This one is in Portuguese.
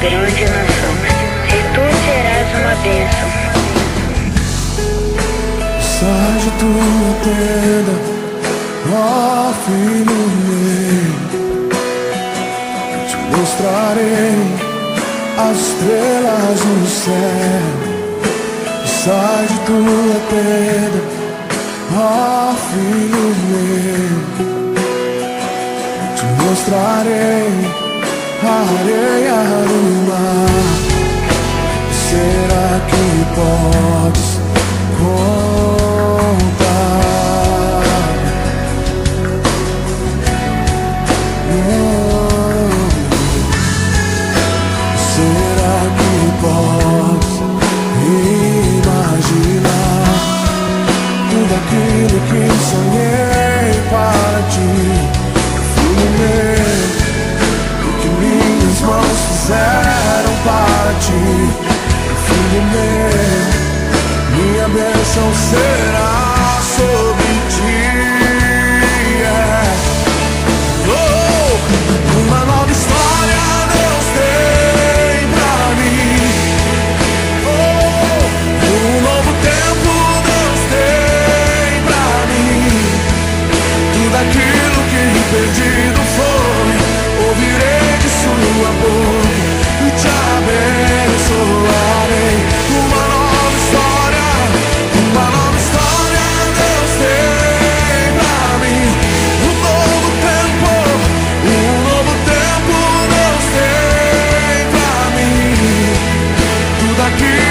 grande nação, e tu serás uma bênção. Sai de tua tenda, ó filho meu, te mostrarei as estrelas no céu. Sai de tua tenda, ó filho meu, te mostrarei a areia do mar. Será que podes contar? Será que podes imaginar tudo aquilo que sonhei para ti, filho meu? O que minhas mãos fizeram para ti, filho meu? Minha bênção será sobre ti. Oh, uma nova história Deus tem pra mim. Oh, um novo tempo Deus tem pra mim. Tudo aquilo que perdido foi, ouvirei de sua boca e te abençoarei. Uma nova história Deus tem pra mim. Um novo tempo Deus tem pra mim. Tudo aquilo